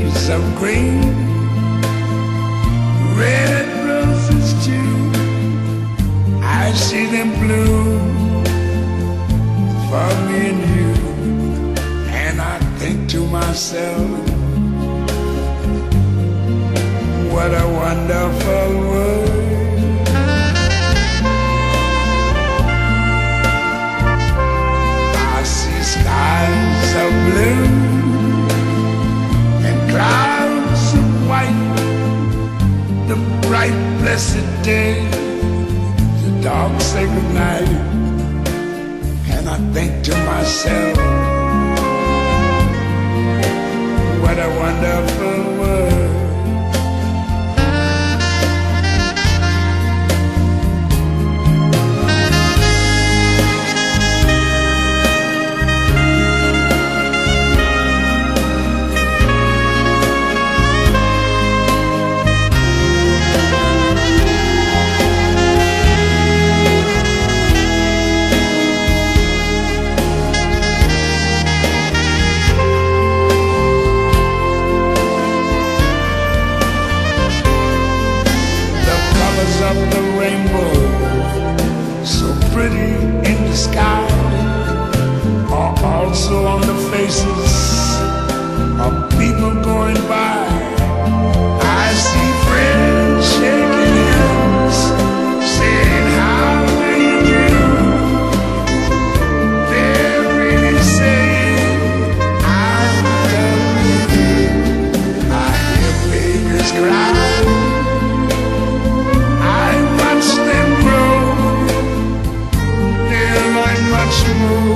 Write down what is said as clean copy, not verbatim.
shades of green, red roses too. I see them bloom for me and you, and I think to myself, what a wonderful world. I see skies of blue and clouds of white, the bright blessed day, the dark sacred night, and I think to myself, what a wonderful world. Of the rainbow, so pretty in the sky, are also on the faces of people going by. I see friends shaking hands, saying, how do you do? They're really saying, I love you. I hear babies cry, watch them grow. They're like much more